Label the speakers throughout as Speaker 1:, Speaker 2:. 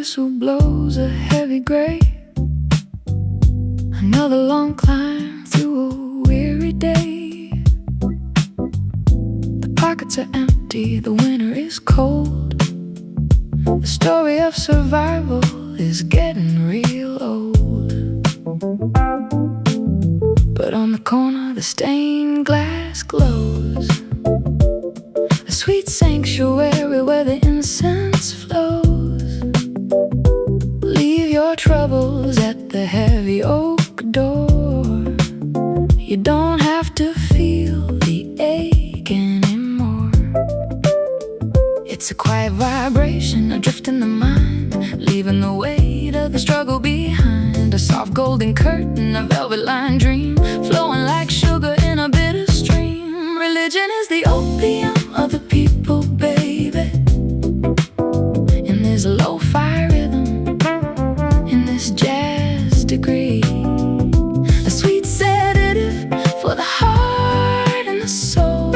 Speaker 1: whistle blows a heavy gray. Another long climb through a weary day. The pockets are empty, the winter is cold. The story of survival is getting real old. But on the corner the stained glass glows, a sweet sanctuary where the incense flows. Leave your troubles at the heavy oak door. You don't have to feel the ache anymore. It's a quiet vibration adrift in the mind, leaving the weight of the struggle behind. A soft golden curtain, a velvet-lined dream, flowing like sugar in a bitter stream. Religion is the opium of the people, baby. In this lo-fi rhythm, in this jazz degree, a sweet sedative for the heart and the soul,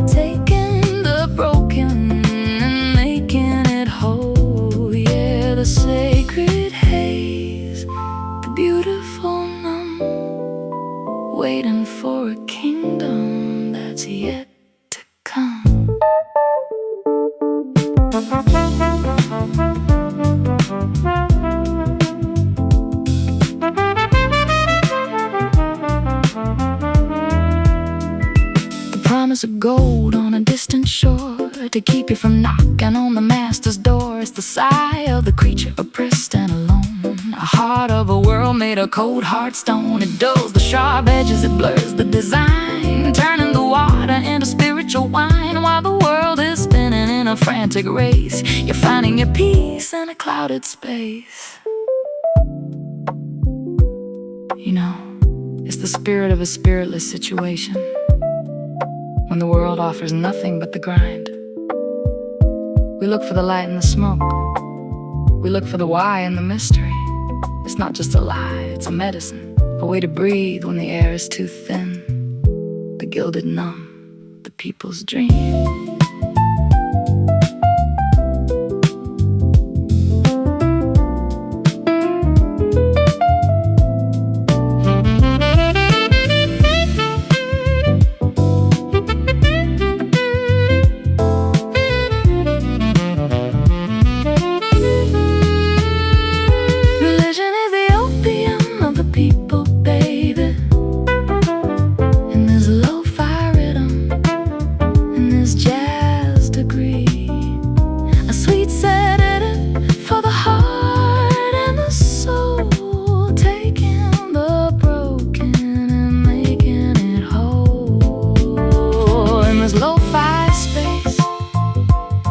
Speaker 1: taking the broken and making it whole. Yeah, the sacred haze, the beautiful numb, waiting for a kingdom that's yet to come. The promise of gold on a distant shore to keep you from knocking on the master's door. It's the sigh of the creature oppressed and alone, a heart of a world made of cold hard stone. It dulls the sharp edges, it blurs the design, turning the water into spiritual wine. While the world is spinning in a frantic race, you're finding your peace in a clouded space. You know, it's the spirit of a spiritless situation, when the world offers nothing but the grind. We look for the light in the smoke, we look for the why in the mystery. It's not just a lie, it's a medicine, a way to breathe when the air is too thin. The gilded numb, the people's dream.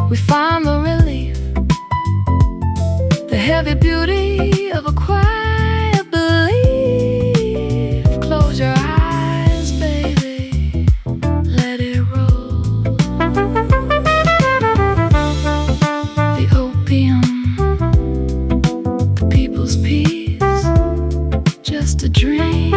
Speaker 1: We find the relief, the heavy beauty of a quiet belief. Close your eyes, baby, let it roll. The opium, the people's peace, just a dream.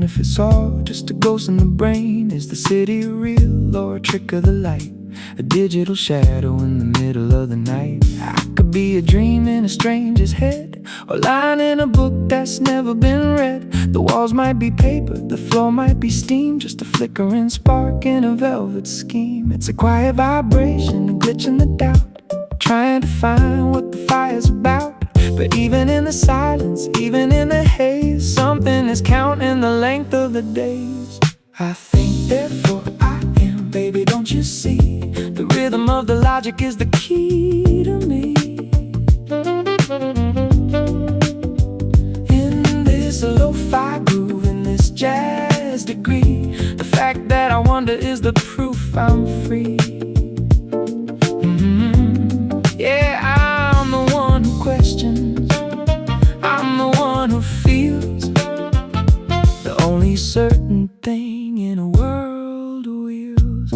Speaker 1: if it's all just a ghost in the brain. Is the city real or a trick of the light? A digital shadow in the middle of the night. I could be a dream in a stranger's head, or lying in a book that's never been read. The walls might be paper, the floor might be steam, just a flickering spark in a velvet scheme. It's a quiet vibration, a glitch in the doubt, trying to find what the fire's about. But even in the silence, even in the haze, something is counting the length of the days. I think, therefore I am, baby, don't you see? The rhythm of the logic is the key to me. In this lo-fi groove, in this jazz degree, the fact that I wonder is the proof I'm free. Yeah, I'm the one who questions, I'm the one who feels. The only certain thing in a world of wheels.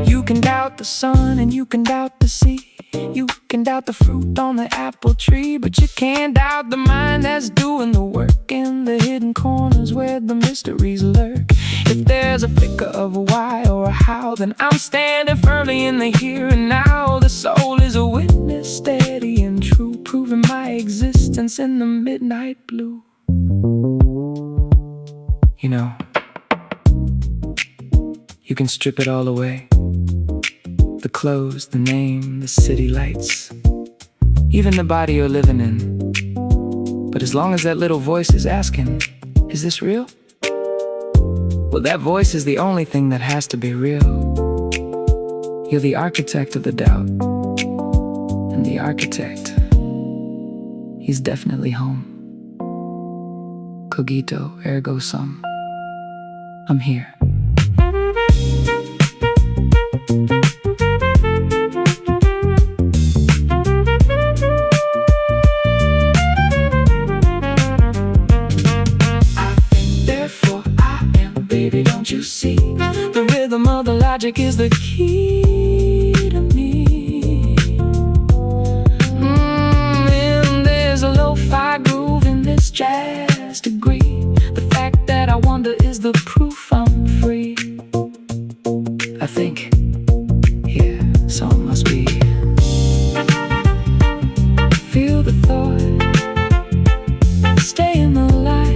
Speaker 1: You can doubt the sun and you can doubt the sea. You can doubt the fruit on the apple tree, but you can't doubt the mind that's doing the work in the hidden corners where the mysteries lurk. If there's a flicker of a why or a how, then I'm standing firmly in the here and now. The soul is a witness, steady and true, proving my existence in the midnight blue. You know, you can strip it all away. The clothes, the name, the city lights, even the body you're living in. But as long as that little voice is asking, is this real? Well, that voice is the only thing that has to be real. You're the architect of the doubt, and the architect, he's definitely home. Cogito ergo sum. I'm here. Baby, don't you see? The rhythm of the logic is the key to me. And there's a lo-fi groove in this jazz degree. The fact that I wonder is the proof I'm free. I think, yeah, so it must be. Feel the thought, stay in the light.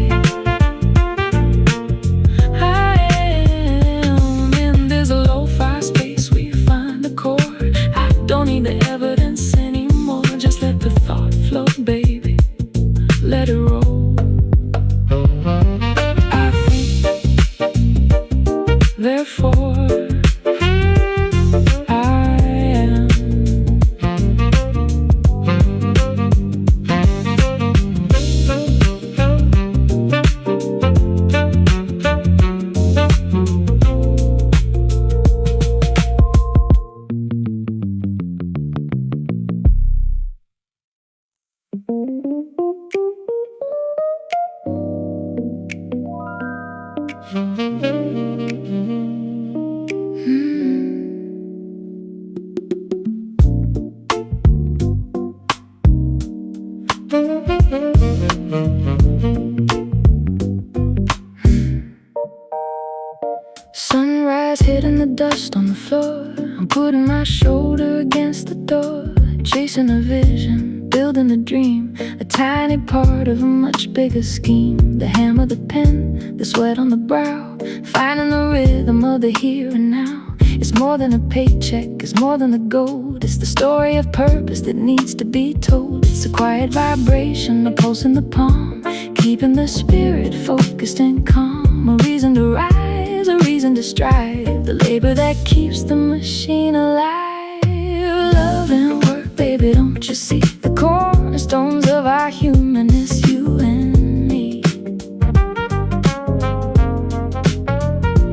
Speaker 1: Don't need the evidence anymore. Just let the thought flow, baby. Let it roll. I think, therefore I am. Sunrise hitting the dust on the floor. I'm putting my shoulder against the door, chasing a vision, building a dream, a tiny part of a much bigger scheme. The hammer, the pen, the sweat on the brow, finding the rhythm of the here and now. It's more than a paycheck, it's more than the gold. It's the story of purpose that needs to be told. It's a quiet vibration, a pulse in the palm, keeping the spirit focused and calm. A reason to rise, a reason to strive, the labor that keeps the machine alive. Love and work, baby, don't you see? The cornerstones of our humanness, you and me.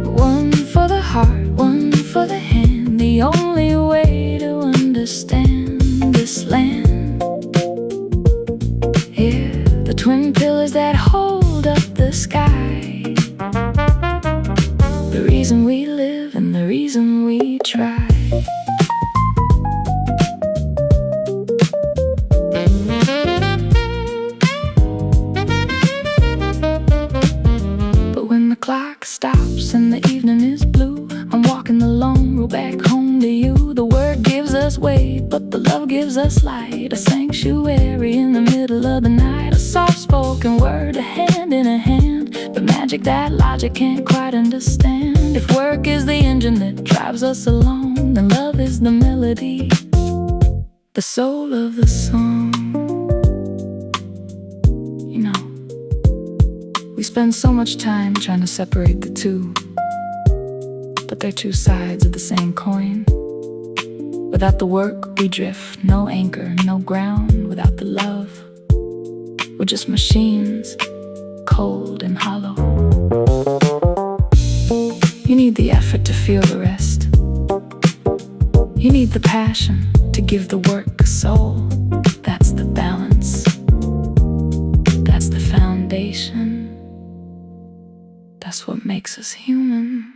Speaker 1: One for the heart, one for the hand, the only way to understand this land. Yeah, the twin pillars that hold up the sky, the reason we live and the reason we try. But when the clock stops and the evening is blue, I'm walking the long road back home to you. The word gives us weight, but the love gives us light. A sanctuary in the middle of the night. A soft-spoken word, a hand in a hand. The magic that logic can't quite understand. If work is the engine that drives us along, then love is the melody, the soul of the song. You know, we spend so much time trying to separate the two, but they're two sides of the same coin. Without the work, we drift. No anchor, no ground. Without the love, we're just machines, cold and hollow. You need the effort to feel the rest. You need the passion to give the work a soul. That's the balance. That's the foundation. That's what makes us human.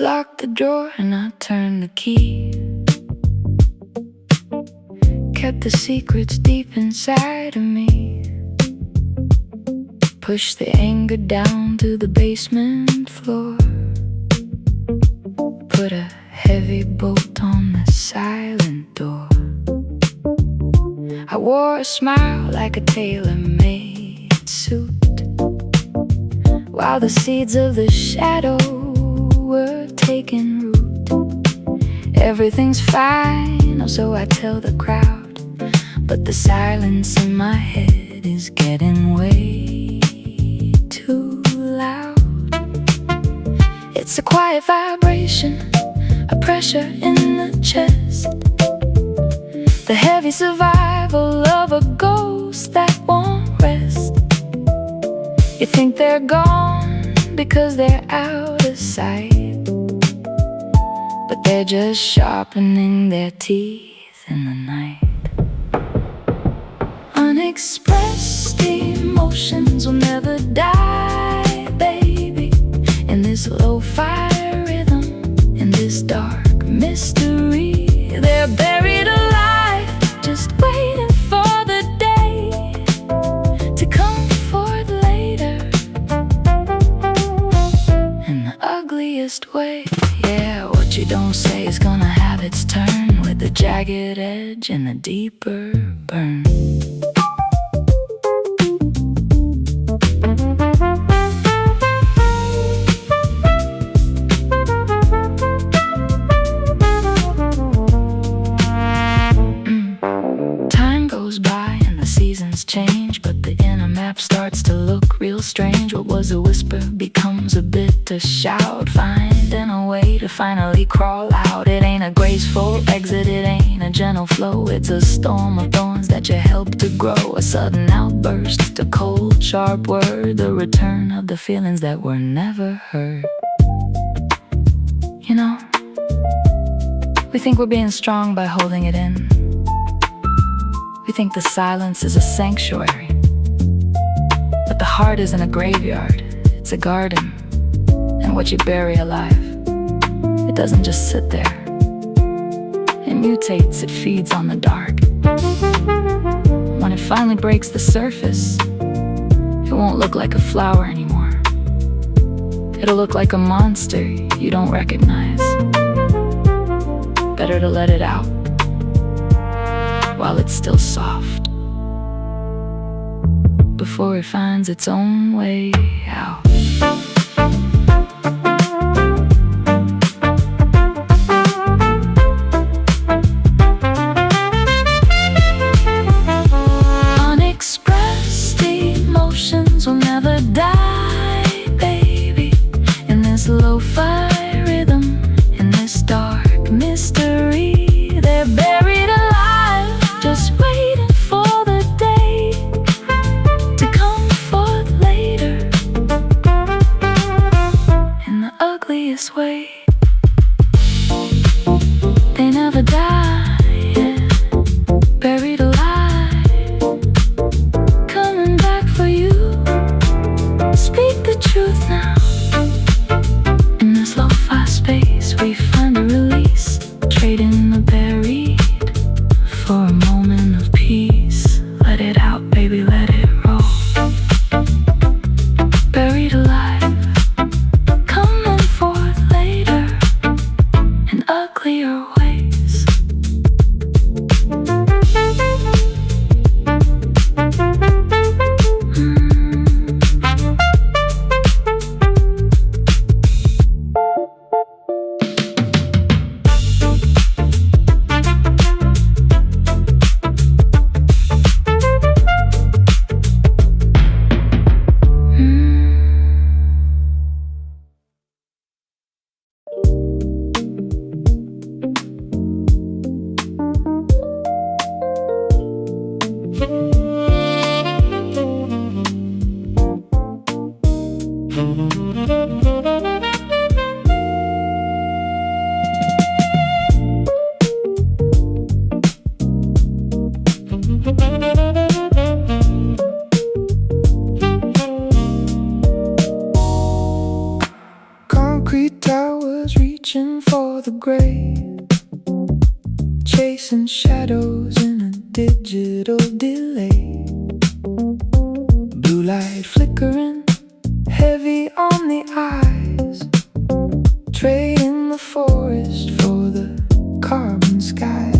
Speaker 1: Lock the door and I turned the key. Kept the secrets deep inside of me. Pushed the anger down to the basement floor. Put a heavy bolt on the silent door. I wore a smile like a tailor-made suit, while the seeds of the shadow were taking root. Everything's fine, or so I tell the crowd, but the silence in my head is getting way too loud. It's a quiet vibration, a pressure in the chest, the heavy survival of a ghost that won't rest. You think they're gone because they're out of sight, but they're just sharpening their teeth in the night. Unexpressed emotions will never die, baby. In this lo-fi rhythm, in this dark mystery, they're buried alive, just waiting for the day to come forth later in the ugliest way. Yeah, what you don't say is gonna have its turn, with the jagged edge and the deeper burn. shout, finding a way to finally crawl out. It ain't a graceful exit, it ain't a gentle flow. It's a storm of thorns that you help to grow. A sudden outburst, a cold, sharp word, the return of the feelings that were never heard. You know, we think we're being strong by holding it in. We think the silence is a sanctuary. But the heart isn't a graveyard, it's a garden. And what you bury alive, it doesn't just sit there. It mutates, it feeds on the dark. When it finally breaks the surface, it won't look like a flower anymore. It'll look like a monster you don't recognize. Better to let it out while it's still soft, before it finds its own way out. Unexpressed emotions will never die, baby. In this lo-fi rhythm, in this dark mystery, they're buried alive, just waiting for the day to come forth later, in the ugliest way. They never die, yeah. Buried alive, coming back for you. Speak the truth now. In this lo-fi space, we find a release, trading the buried for a moment of peace. Let it out, baby, let it roll. Buried alive, coming forth later, in uglier ways. Concrete towers reaching for the grave, chasing shadows in a digital delay. Blue light flickering, heavy on the eyes, trading the forest for the carbon skies.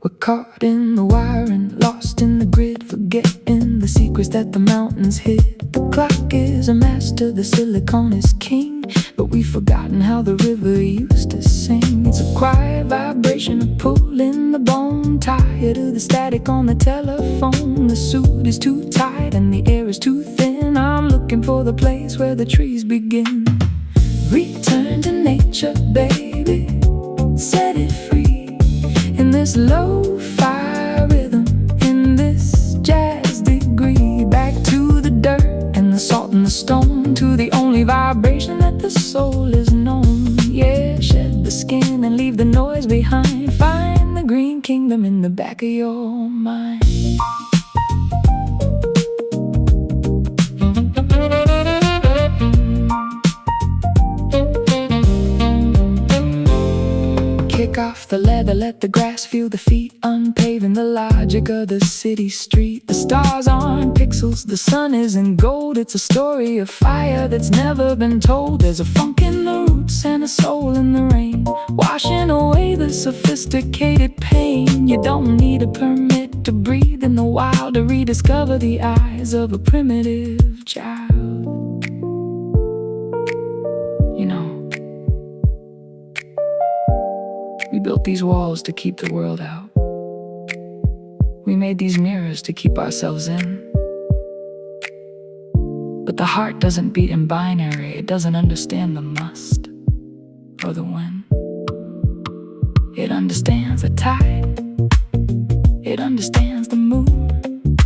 Speaker 1: We're caught in the wiring, lost in the grid, forgetting the secrets that the mountains hid. The clock is a master, the silicon is king, but we've forgotten how the river used to sing. It's a quiet vibration, a pull in the bone, tired of the static on the telephone. The suit is too tight and the air is too thin. I'm looking for the place where the trees begin. Return to nature, baby, set it free. In this lo-fi rhythm, in this jazz degree, back to the dirt and the salt and the stone, to the only vibration that the soul is known. Yeah, shed the skin and leave the noise behind. Find the green kingdom in the back of your mind. Kick off the leather, let the grass feel the feet, unpaving the logic of the city street. The stars aren't pixels, the sun isn't gold. It's a story of fire that's never been told. There's a funk in the roots and a soul in the rain, washing away the sophisticated pain. You don't need a permit to breathe in the wild, to rediscover the eyes of a primitive child. You know, we built these walls to keep the world out. We made these mirrors to keep ourselves in. But the heart doesn't beat in binary. It doesn't understand the must or the when. It understands the tide. It understands the moon.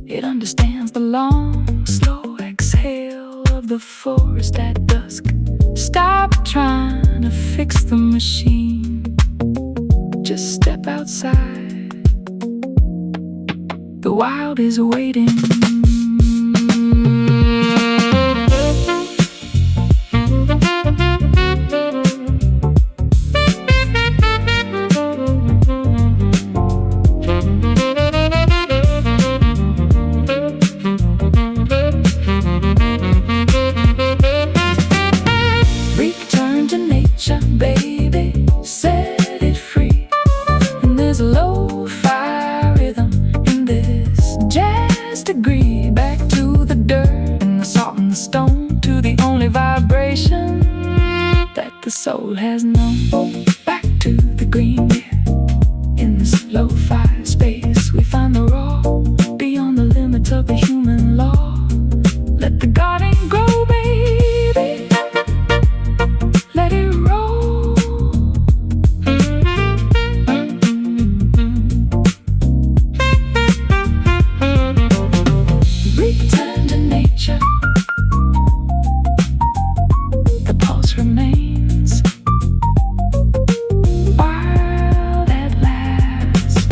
Speaker 1: It understands the long, slow exhale of the forest at dusk. Stop trying to fix the machine. Just step outside. The wild is waiting. Return to nature, baby, set it free. And there's a lo-fi rhythm in this jazz degree. Back to the dirt and the salt and the stone, to the only vibration that the soul has known. Back to the green deer. In this lo-fi space we find the raw, beyond the limits of the human law. Let the garden grow, baby. Let it roll. Return to nature. The pulse remains wild at last.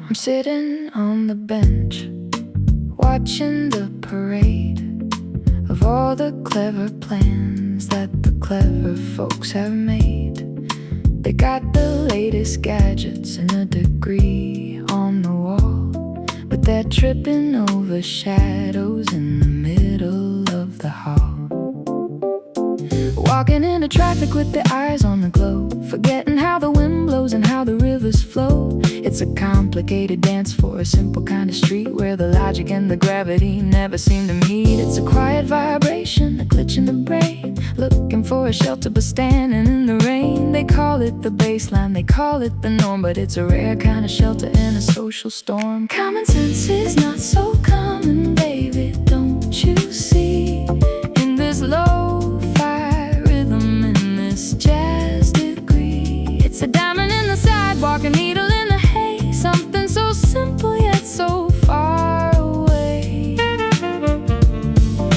Speaker 1: I'm sitting on the bench, watching the parade of all the clever plans that the clever folks have made. They got the latest gadgets and a degree on the wall, but they're tripping over shadows in the middle of the hall. Walking into traffic with their eyes on the globe, forgetting how the wind blows and how the rivers flow. It's a complicated dance for a simple kind of street where the logic and the gravity never seem to meet. It's a quiet vibration, a glitch in the brain, looking for a shelter but standing in the rain. They call it the baseline, they call it the norm, but it's a rare kind of shelter in a social storm. Common sense is not so common, baby, don't you see? In this lo-fi rhythm, in this jazz degree, it's a diamond in the sidewalk, a needle in the hay, something so simple yet so far away.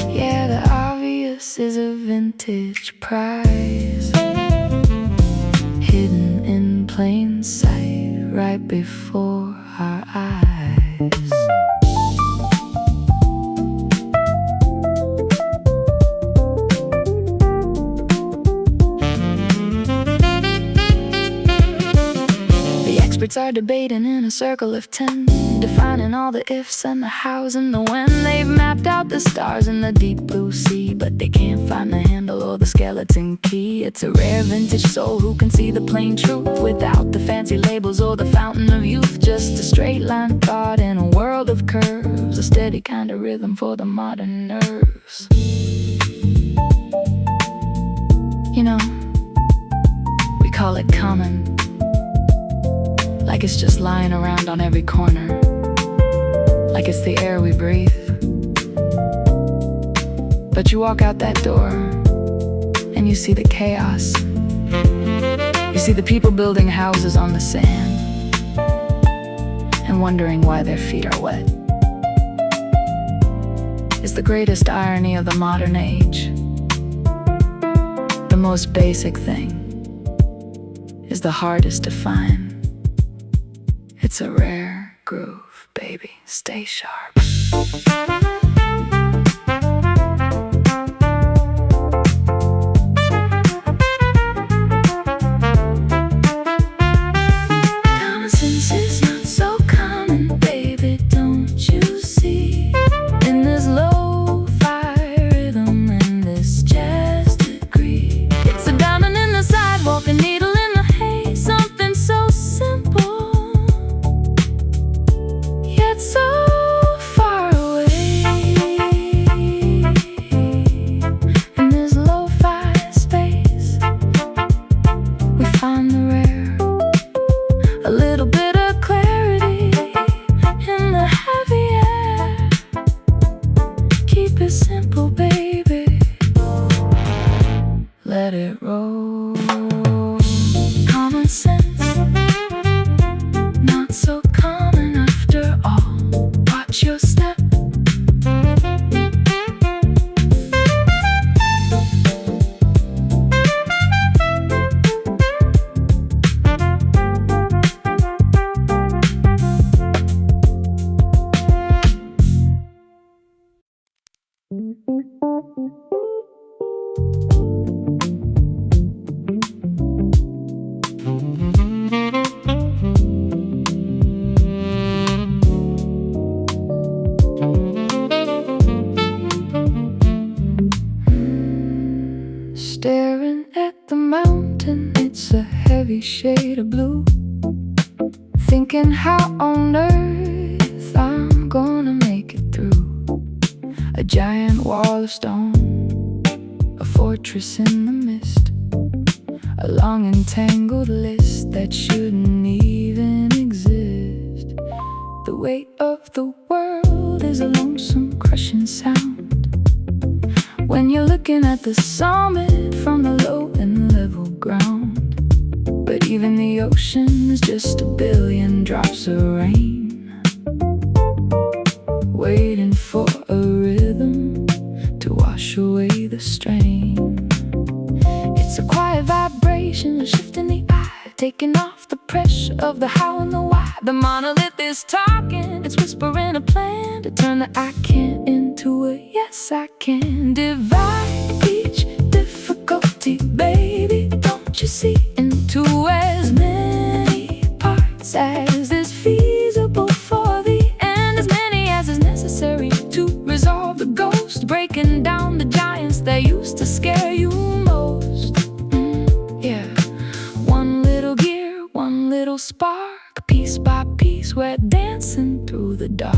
Speaker 1: Yeah, the obvious is a vintage prize, hidden in plain sight right before our eyes. Experts are debating in a circle of 10, defining all the ifs and the hows and the when. They've mapped out the stars in the deep blue sea, but they can't find the handle or the skeleton key. It's a rare vintage soul who can see the plain truth without the fancy labels or the fountain of youth. Just a straight line thought in a world of curves, a steady kind of rhythm for the modern nerves. You know, we call it common, like it's just lying around on every corner, like it's the air we breathe. But you walk out that door and you see the chaos. You see the people building houses on the sand and wondering why their feet are wet. It's the greatest irony of the modern age. The most basic thing is the hardest to find. It's a rare groove, baby, stay sharp. Common sense is not so common. let it roll. Common sense, not so common after all. Watch your step. Staring at the mountain, it's a heavy shade of blue. Thinking how on earth I'm gonna make it through. A giant wall of stone, a fortress in the mist, a long and tangled list that shouldn't even exist. The weight of the world is a lonesome, crushing sound when you're looking at the summit from the low and level ground. But even the ocean is just a billion drops of rain, waiting for a rhythm to wash away the strain. It's a quiet vibration, a shift in the eye, taking off the pressure of the how and the why. The monolith is talking, it's whispering a plan to turn the I can't into a yes I can. Divide each difficulty, baby, don't you see, into as many parts as is feasible for the end, as many as is necessary to resolve the ghost, breaking down the giants that used to scare you most. Yeah, one little gear, one little spark, piece by piece we're dancing through the dark.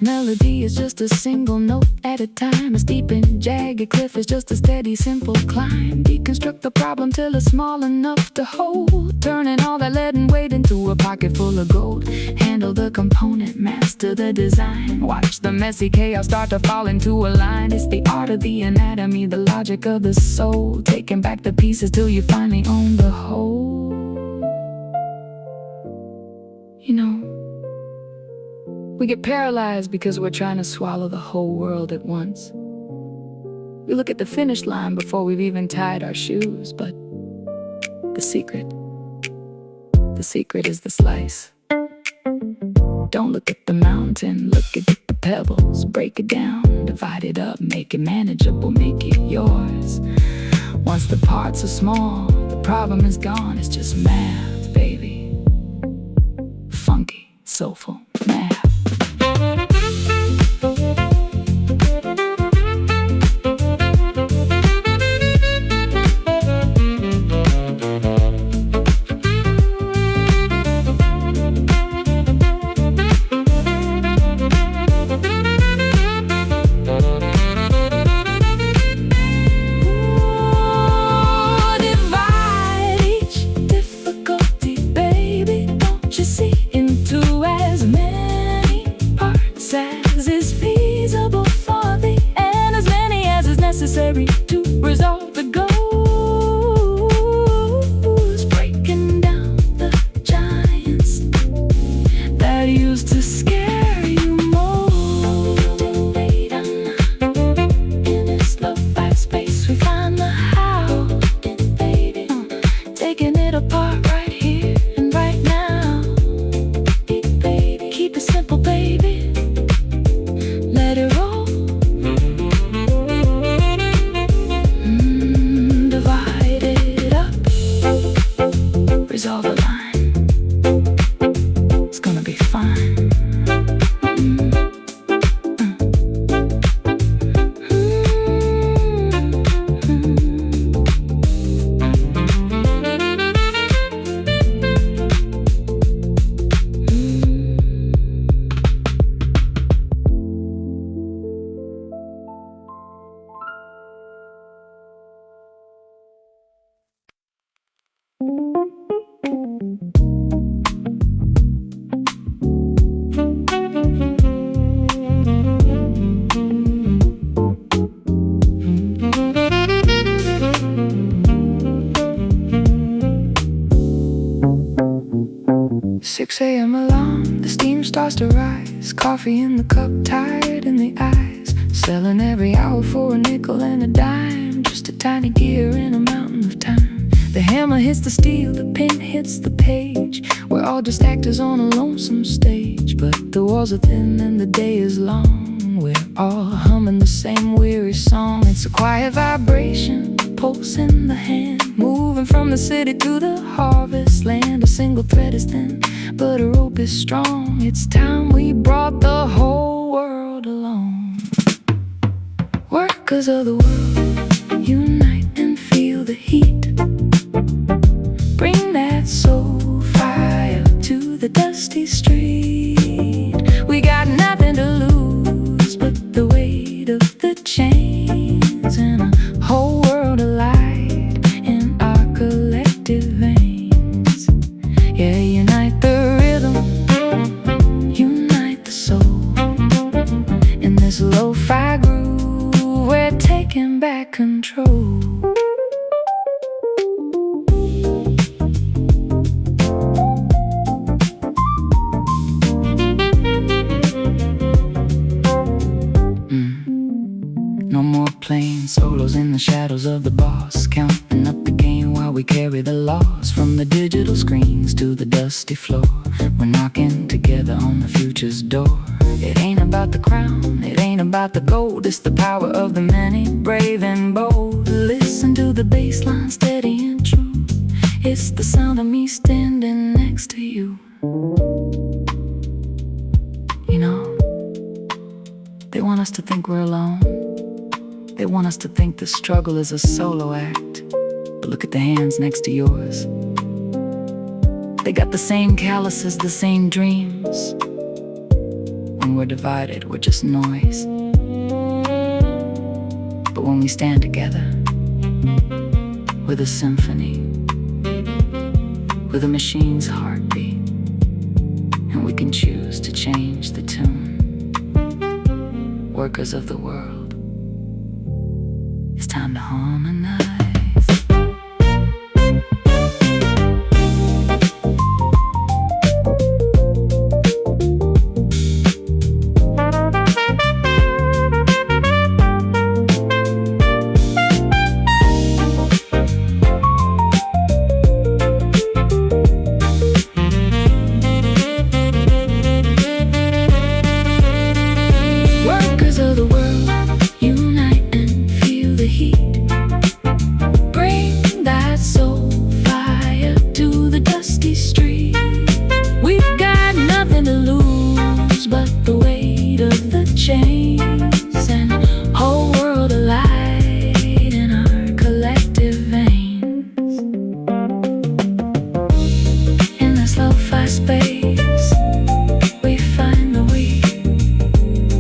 Speaker 1: Melody is just a single note at a time. A steep and jagged cliff is just a steady, simple climb. Deconstruct the problem till it's small enough to hold, turning all that lead and weight into a pocket full of gold. Handle the component, master the design. Watch the messy chaos start to fall into a line. It's the art of the anatomy, the logic of the soul, taking back the pieces till you finally own the whole. You know, we get paralyzed because we're trying to swallow the whole world at once. We look at the finish line before we've even tied our shoes, but the secret is the slice. Don't look at the mountain, look at the pebbles. Break it down, divide it up, make it manageable, make it yours. Once the parts are small, the problem is gone, it's just math, baby. Funky, soulful math. Necessary to resolve the ghost, breaking down the giants that used to scare you most. In this low fast space we find the how, baby, taking it apart right here and right now. Baby, keep it simple, baby, let it roll. Resolve the line, it's gonna be fine. 6 a.m. alarm, the steam starts to rise. Coffee in the cup, tired in the eyes. Selling every hour for a nickel and a dime. Just a tiny gear in a mountain of time. The hammer hits the steel, the pen hits the page. We're all just actors on a lonesome stage. But the walls are thin and the day is long. We're all humming the same weary song. It's a quiet vibration, pulse in the hand. Moving from the city to the harvest land. A single thread is thin, but a rope is strong. It's time we brought the whole world along. Workers of the world, unite and feel the heat. Bring that soul fire to the dusty street. We got nothing to lose but the weight of the chains, and a whole world alight in our collective veins. Yeah, unite the rhythm, unite the soul. In this lo-fi groove, we're taking back control. No more playing solos in the shadows of the boss. Counting up the game while we carry the loss. From the digital screens to the dusty floor, we're knocking together on the future's door. It ain't about the crown, it ain't about the gold. It's the power of the many, brave and bold. Listen to the bass line, steady and true. It's the sound of me standing next to you. You know, they want us to think we're alone. They want us to think the struggle is a solo act. But look at the hands next to yours. They got the same calluses, the same dreams. When we're divided, we're just noise. But when we stand together, we're the symphony, we're the machine's heartbeat. And we can choose to change the tune. Workers of the world, it's time to harmonize. Workers of the world, unite and feel the heat. Bring that soul fire to the dusty street. We've got nothing to lose but the weight of the chains, and whole world alight in our collective veins. In this lo-fi space, we find the we,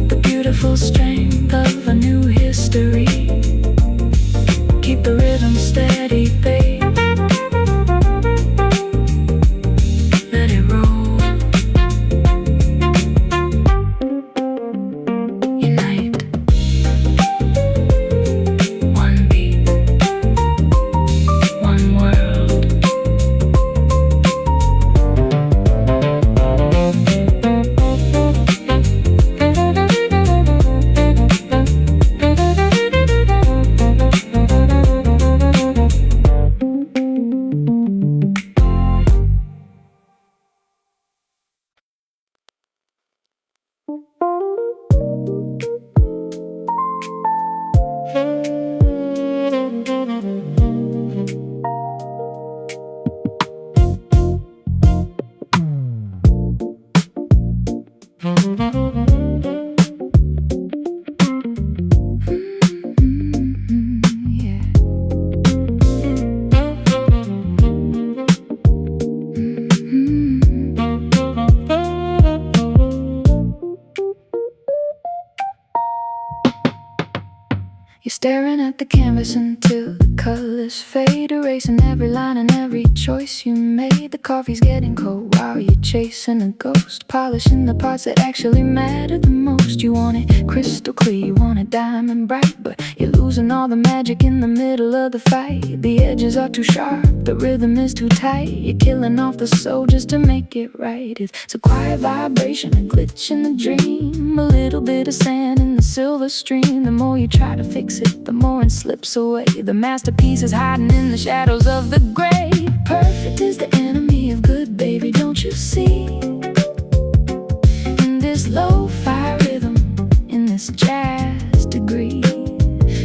Speaker 1: the beautiful strength of a new history. Keep the rhythm steady, babe. Let it roll. Unite. One beat, one world. You're staring at the canvas until the colors fade, erasing every line and every choice you made. The coffee's getting cold while you're chasing a ghost, polishing the parts that actually matter the most. You want it crystal clear, you want it diamond bright, but you're losing all the magic in the middle of the fight. The edges are too sharp, the rhythm is too tight. You're killing off the soul just to make it right. It's a quiet vibration, a glitch in the dream, a little bit of sand in the silver stream. The more you try to fix it, the more it slips away. The masterpiece is hiding in the shadows of the gray. Perfect is the enemy of good, baby, don't you see? In this lo-fi rhythm, in this jazz degree,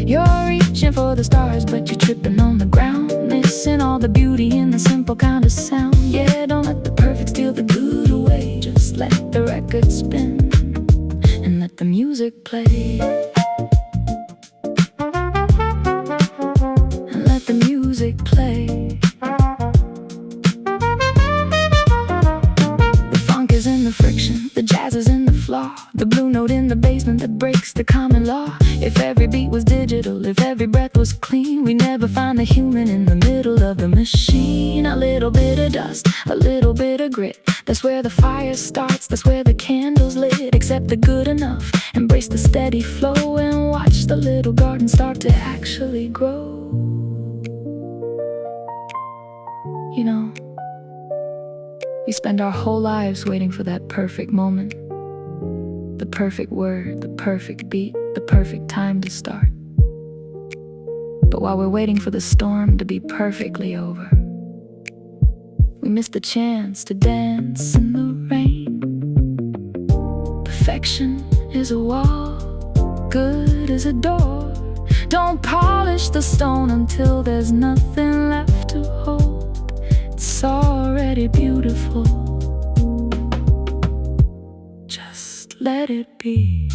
Speaker 1: you're reaching for the stars, but you're tripping on the ground, missing all the beauty in the simple kind of sound. Yeah, don't let the perfect steal the good away. Just let the record spin and let the music play. Play. The funk is in the friction, the jazz is in the flaw, the blue note in the basement that breaks the common law. If every beat was digital, if every breath was clean, we never find the human in the middle of the machine. A little bit of dust, a little bit of grit, that's where the fire starts, that's where the candle's lit. Accept the good enough, embrace the steady flow, and watch the little garden start to actually grow. You know, we spend our whole lives waiting for that perfect moment, the perfect word, the perfect beat, the perfect time to start. But while we're waiting for the storm to be perfectly over, we miss the chance to dance in the rain. Perfection is a wall, good is a door. Don't polish the stone until there's nothing left to hold. It's already beautiful. Just let it be.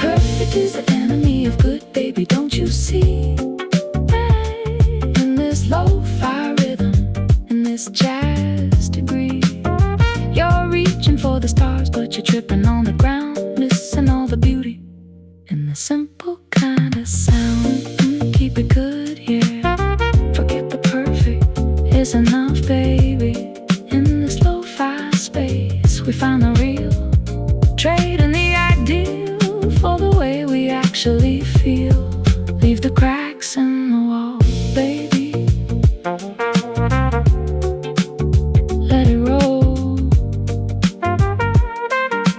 Speaker 1: Perfect is the enemy of good, baby, don't you see? In this lo-fi rhythm, in this jazz degree, you're reaching for the stars, but you're tripping on the ground, missing all the beauty in the simple kind of sound. Keep it good, yeah, forget the perfect, it's enough, baby. In this lo-fi space, we find the real, trading the ideal for the way we actually feel. Leave the cracks in the wall, baby, let it roll.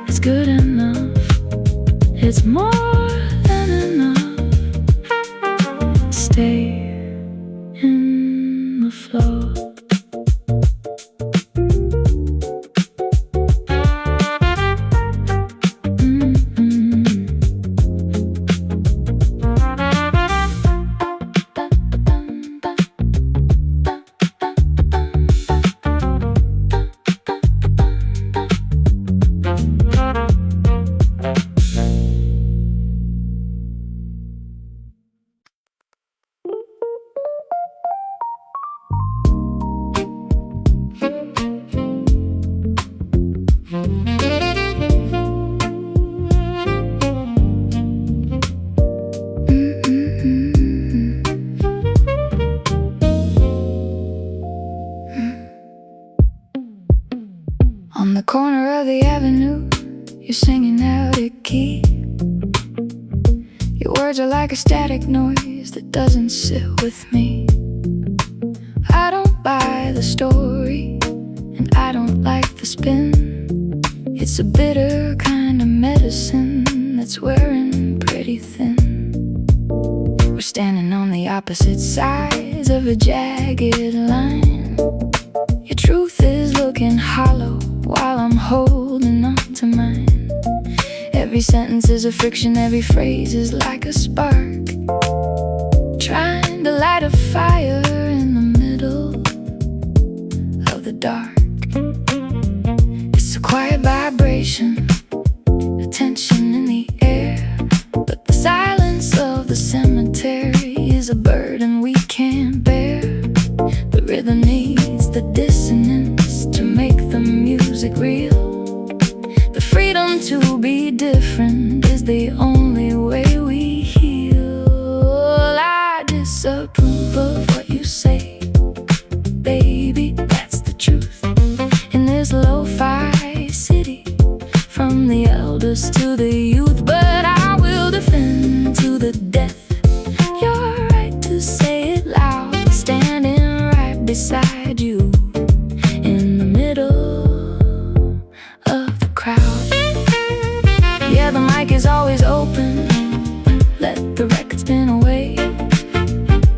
Speaker 1: It's good enough, it's more than enough. Stay in the flow. On the corner of the avenue, you're singing out of key. Your words are like a static noise that doesn't sit with me. I don't buy the story, and I don't like the spin. It's a bitter kind of medicine that's wearing pretty thin. We're standing on the opposite sides of a jagged line. Your truth is looking hollow while I'm holding on to mine. Every sentence is a friction, every phrase is like a spark, trying to light a fire in the middle of the dark. It's a quiet vibration, a tension in the air, but the silence of the cemetery needs the dissonance to make the music real. The freedom to be different is the only way we heal. I disapprove of what you say, baby, that's the truth. In this lo-fi city, from the elders to the youth, but I will defend to the death your right to say it loud, standing right beside you in the middle of the crowd. Yeah, the mic is always open, let the record spin away,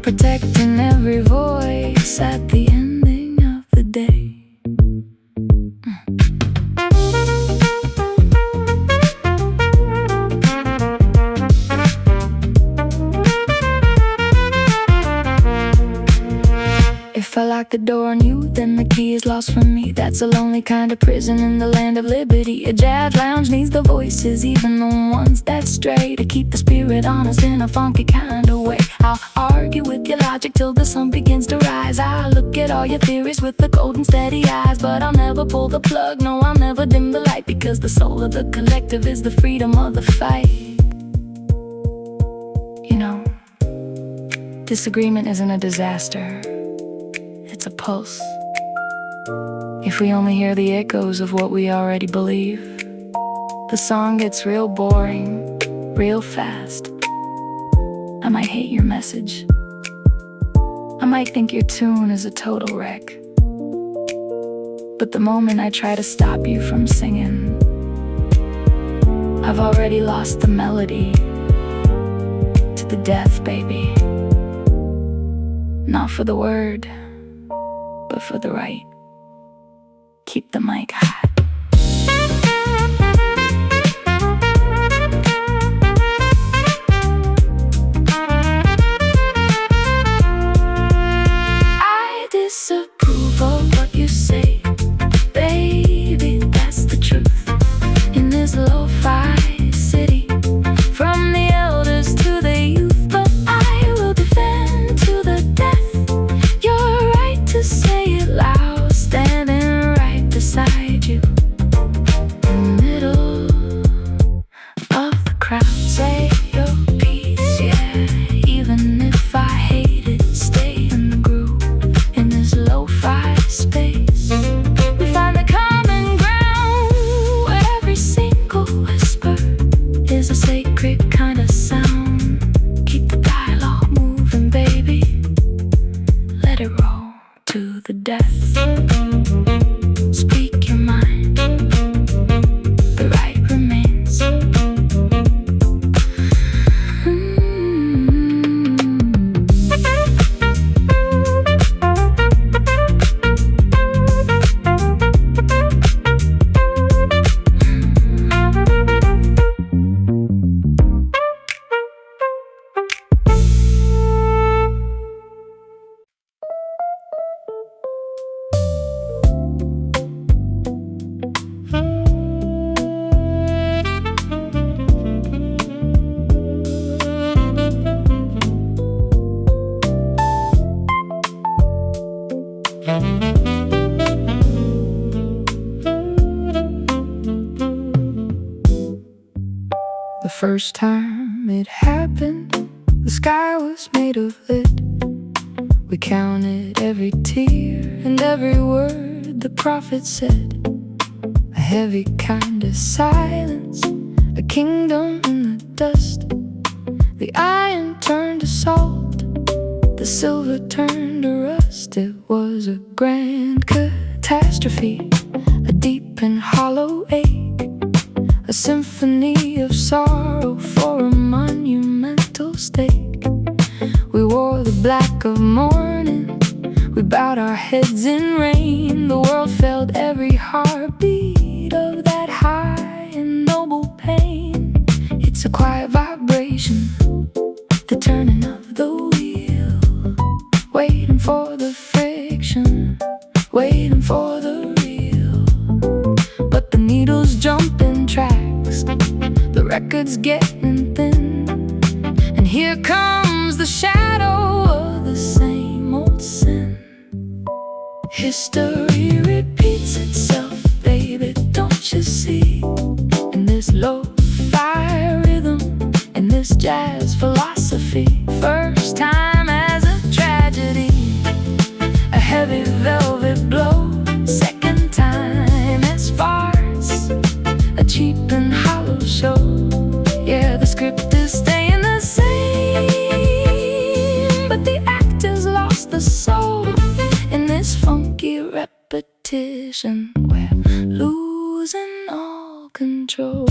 Speaker 1: protecting every voice at the ending of the day. If I lock the door on you, then the key is lost from me. That's a lonely kind of prison in the land of liberty. A jazz lounge needs the voices, even the ones that stray, to keep the spirit honest in a funky kind of way. I'll argue with your logic till the sun begins to rise. I'll look at all your theories with the cold and steady eyes, but I'll never pull the plug, no, I'll never dim the light, because the soul of the collective is the freedom of the fight. You know, disagreement isn't a disaster, it's a pulse. If we only hear the echoes of what we already believe, the song gets real boring, real fast. I might hate your message. I might think your tune is a total wreck. But the moment I try to stop you from singing, I've already lost the melody to the death, baby. Not for the word, but for the right. Keep the mic hot. I disapprove of what you say, baby, that's the truth. In this lo-fi city, from the elders to the youth, but I will defend to the death your right to say it loud, standing right beside you in the middle of the crowd. Say your piece, yeah, even if I hate it, stay in the groove. In this lo-fi space, we find the common ground, where every single whisper is a sacred kind of sound. Keep the dialogue moving, baby, let it roll to the death. Speak your mind, the right remains. The first time it happened, the sky was made of lead. We counted every tear and every word the prophet said. A heavy kind of silence, a kingdom in the dust. The iron turned to salt, the silver turned to rust. It was a grand catastrophe, a deep and hollow ache, a symphony of sorrow for a monumental stake. We wore the black of mourning, we bowed our heads in rain. The world felt every heartbeat of that high and noble pain. It's a quiet vibration, the turning of the wheel, waiting for the friction, waiting for the real. But the needles jump in tracks, the record's getting thin, and here comes the shadow of the same old sin. History repeats itself, baby, don't you see? In this lo-fi rhythm, in this jazz philosophy. First time as a tragedy, a heavy velvet blow. Second time as farce, a cheap and hollow show. Yeah, the script is staying the same, but the actors lost the soul. In this funky repetition, we're losing all control.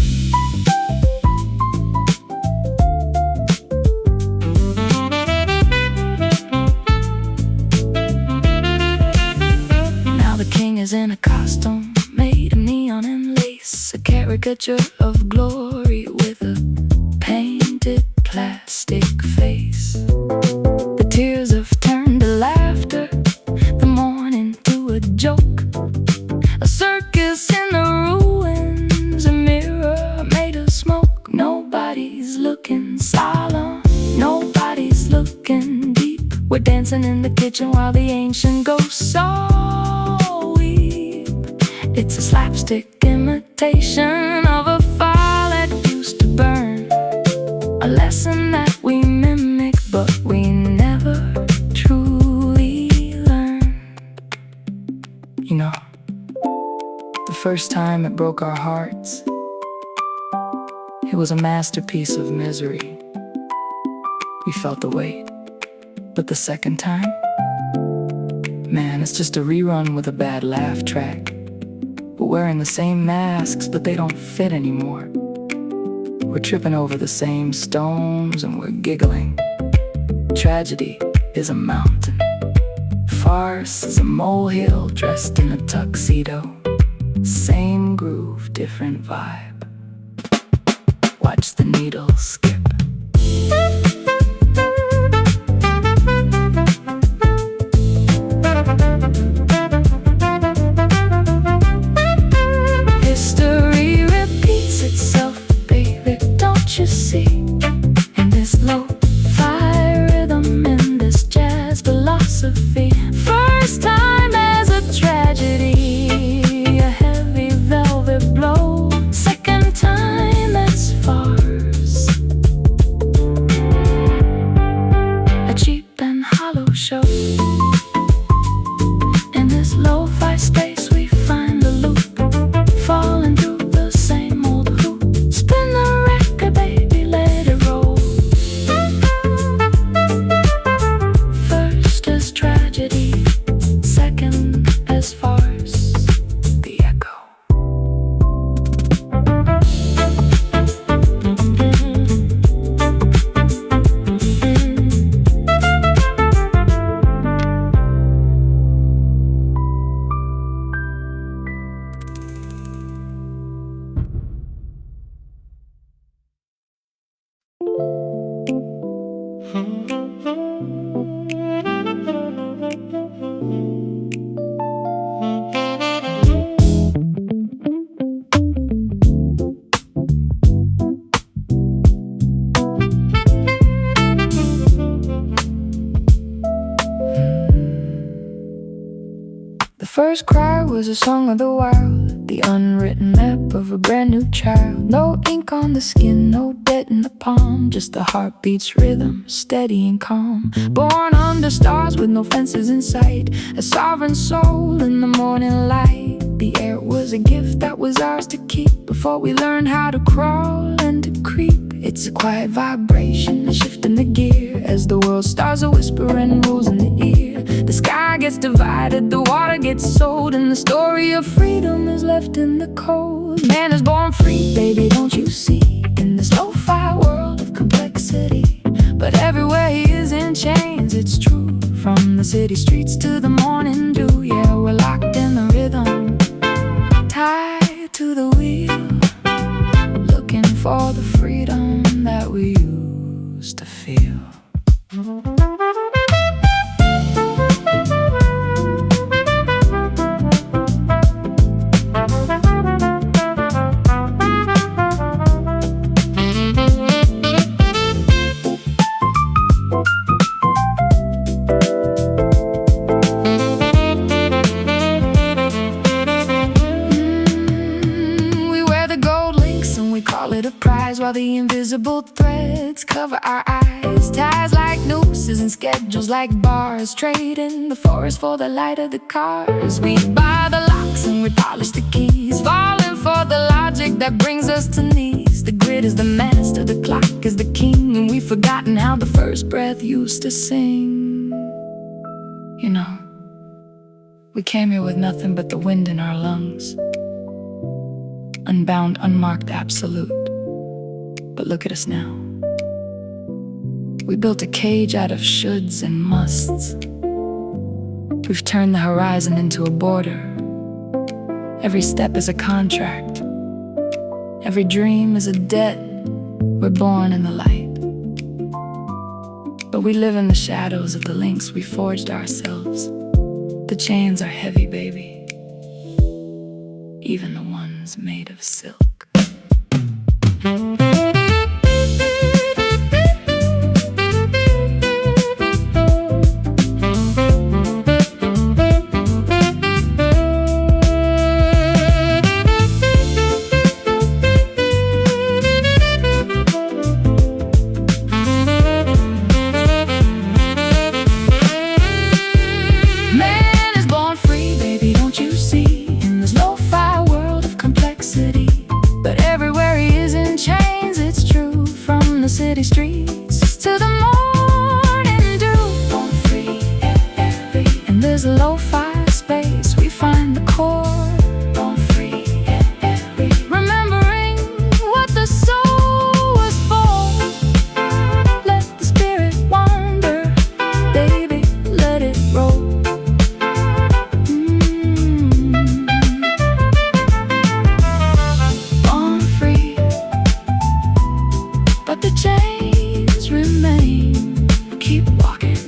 Speaker 1: Now the king is in a costume made of neon and lace, a caricature of glory with a painted plastic face. The tears have turned to laughter, the mourning to a joke. A circus in the ruins, a mirror made of smoke. Nobody's looking solemn, nobody's looking deep. We're dancing in the kitchen while the ancient ghosts all weep. It's a slapstick imitation of a fire that used to burn, a lesson that we mimic but we never truly learn. You know, the first time it broke our hearts, it was a masterpiece of misery. We felt the weight. But the second time, man, it's just a rerun with a bad laugh track. We're wearing the same masks, but they don't fit anymore. We're tripping over the same stones and we're giggling. Tragedy is a mountain, farce is a molehill dressed in a tuxedo. Same groove, different vibe. Watch the needle skip. History repeats itself, baby, don't you see? In this lo-fi rhythm, in this jazz philosophy. First time as a tragedy, a heavy velvet blow. Second time as farce, a cheap and hollow show. In this lo-fi space we find the loop, falling through the same old hoop. Spin the record, baby, let it roll. First as tragedy, second as farce, the echo. The first cry was a song of the wild, the unwritten map of a brand new child. No ink on the skin, no debt in the palm, just the heartbeat's rhythm, steady and calm. Born under stars with no fences in sight, a sovereign soul in the morning light. The air was a gift that was ours to keep before we learned how to crawl and to creep. It's a quiet vibration, a shift in the gear, as the world stars are whispering rules in the ear. The sky gets divided, the water gets sold, and the story of freedom is left in the cold. Man is born free, baby, don't you see? In this lo-fi world of complexity, but everywhere he is in chains, it's true. From the city streets to the morning dew, yeah, we're locked in the rhythm, tied to the wheel, looking for the freedom that we used to feel. while the invisible threads cover our eyes. Ties like nooses and schedules like bars, trading the forest for the light of the cars. We buy the locks and we polish the keys, falling for the logic that brings us to knees. The grid is the master, the clock is the king, and we've forgotten how the first breath used to sing. You know, we came here with nothing but the wind in our lungs, unbound, unmarked absolute. But look at us now. We built a cage out of shoulds and musts. We've turned the horizon into a border. Every step is a contract. Every dream is a debt. We're born in the light, but we live in the shadows of the links we forged ourselves. The chains are heavy, baby, even the ones made of silk. City streets to the morning dew, born free, and there's a lo-fi space. We find the core, born free, remembering what the soul was for. Let the spirit wander, baby, let it roll. Born free, but the chains remain. Keep walking.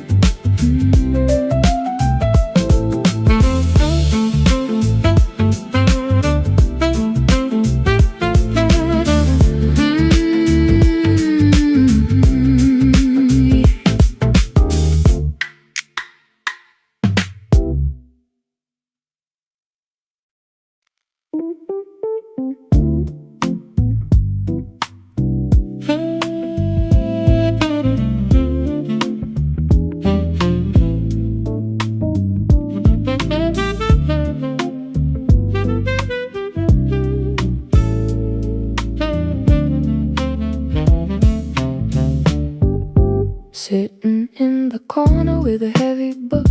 Speaker 1: Sitting in the corner with a heavy book,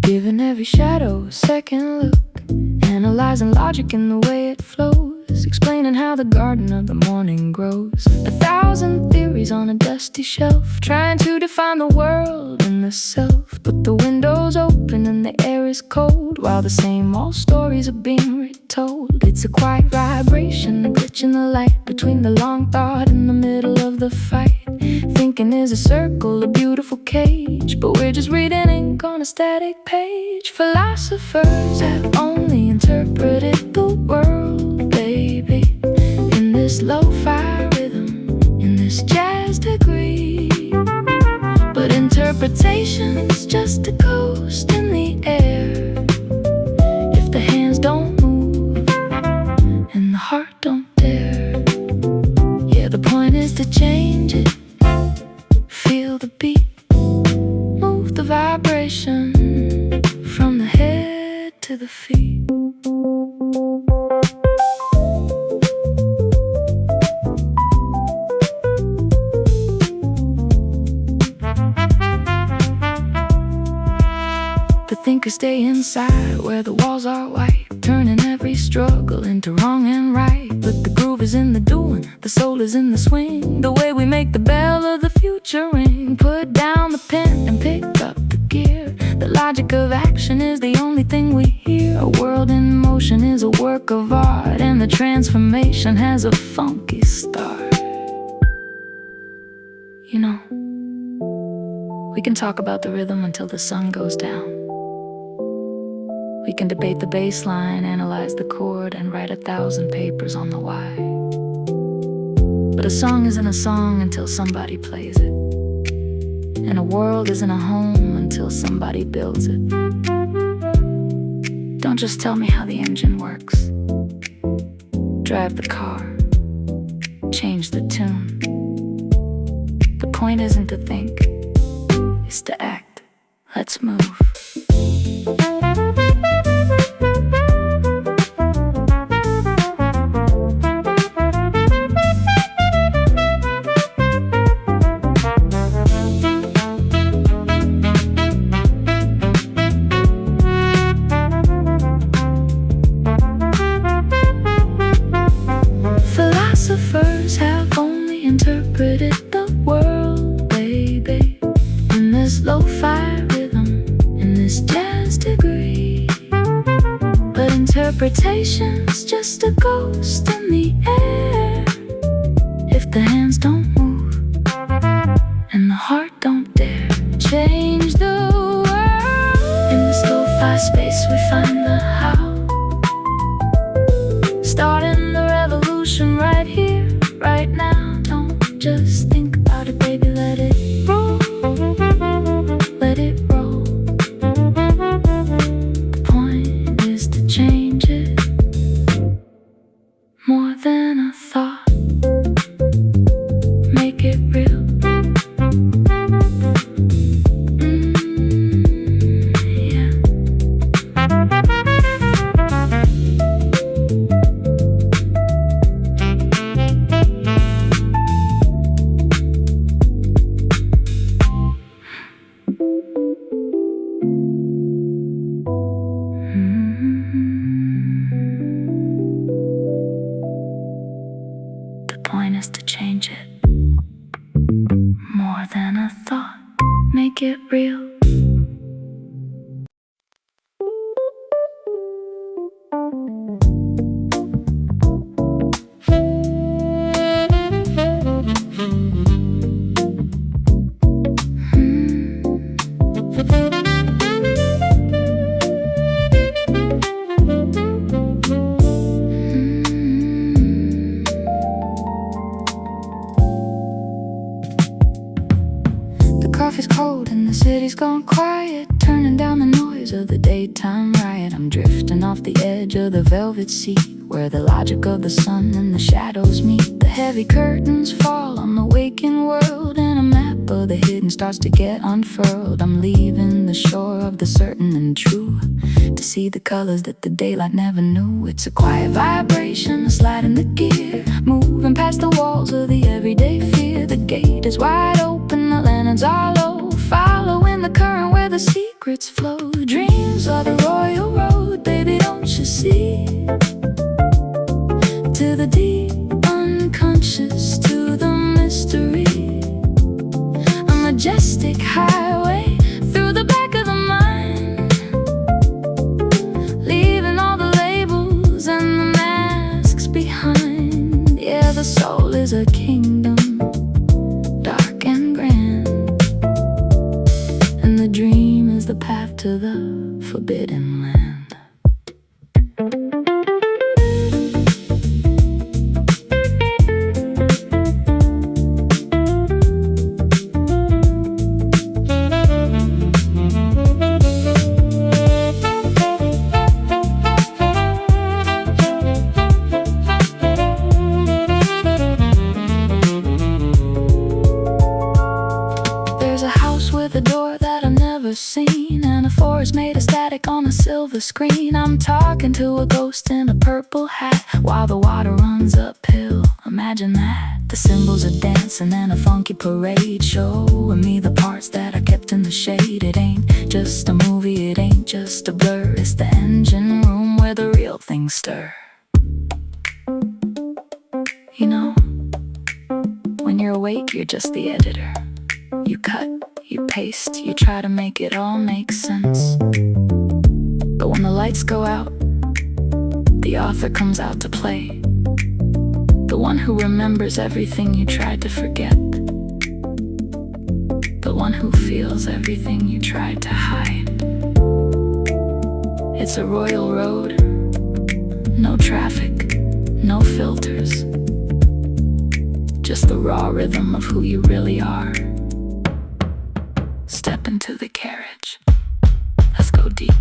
Speaker 1: giving every shadow a second look, analyzing logic in the way it flows, explaining how the garden of the morning grows. 1,000 theories on a dusty shelf, trying to define the world and the self. But the window's open and the air is cold, while the same old stories are being retold. It's a quiet vibration, a glitch in the light, between the long thought and the middle of the fight. Thinking is a circle, a beautiful cage, but we're just reading ink on a static page. Philosophers have only interpreted the world, baby, in this lo-fi rhythm, in this jazz degree. But interpretation's just a ghost in the air, if the hands don't move and the heart don't dare. Yeah, the point is to change it. Feel the beat, move the vibration from the head to the feet. The thinkers stay inside where the walls are white, turning every struggle into wrong and right. But the groove is in the doing, the soul is in the swing, the way we make the bell of the future ring. Put down the pen and pick up the gear. The logic of action is the only thing we hear. A world in motion is a work of art, and the transformation has a funky start. You know, we can talk about the rhythm until the sun goes down. We can debate the bass line, analyze the chord, and write 1,000 papers on the why. But a song isn't a song until somebody plays it, and a world isn't a home until somebody builds it. Don't just tell me how the engine works. Drive the car. change the tune. The point isn't to think, it's to act. Let's move. Philosophers have only interpreted the world, baby, in this lo-fi rhythm, in this jazz degree. But interpretation's just a ghost in the air. If the hands don't move and the heart don't dare change the world, in this lo-fi space we find the how. Starting the revolution right here, right now. Don't just think about it, baby, let it roll. Let it roll. The point is to change it. More than a thought. Make it real. Yeah. The point is to change it. More than a thought. Make it real. Coffee's cold and the city's gone quiet, turning down the noise of the daytime riot. I'm drifting off the edge of the velvet seat, where the logic of the sun and the shadows meet. The heavy curtains fall on the waking world, and a map of the hidden starts to get unfurled. I'm leaving the shore of the certain and true, to see the colors that the daylight never knew. It's a quiet vibration, a slide in the gear, moving past the walls of the everyday fear. The gate is wide open, the lanterns are low, following the current where the secrets flow. Dreams are the royal road, baby, don't you see? To the deep unconscious, to the mystery. A majestic highway through the back of the mind, leaving all the labels and the masks behind. Yeah, the soul is a kingdom, dark and grand, and the dream is the path to the forbidden land. With a door that I've never seen, and a forest made of static on a silver screen. I'm talking to a ghost in a purple hat while the water runs uphill. Imagine that. The cymbals are dancing and a funky parade, showing me the parts that I kept in the shade. It ain't just a movie, it ain't just a blur. It's the engine room where the real things stir. You know, when you're awake, you're just the editor. You cut, you paste, you try to make it all make sense. But when the lights go out, the author comes out to play. The one who remembers everything you tried to forget. The one who feels everything you tried to hide. It's a royal road, no traffic, no filters, just the raw rhythm of who you really are. Step into the carriage. Let's go deep.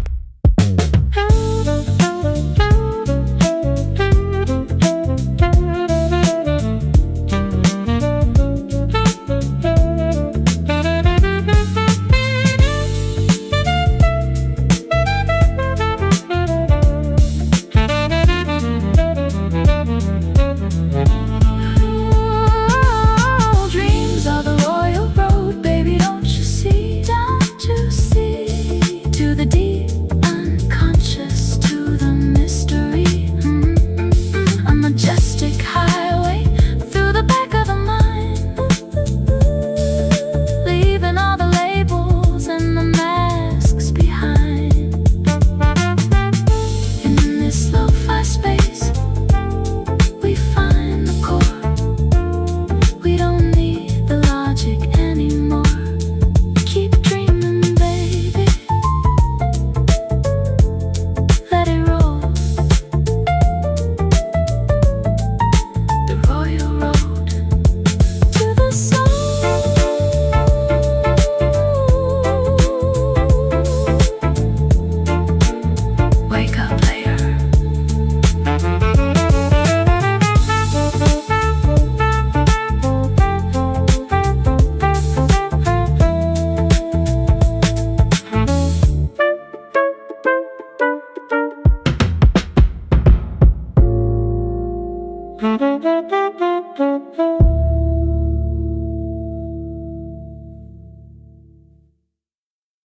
Speaker 1: Thank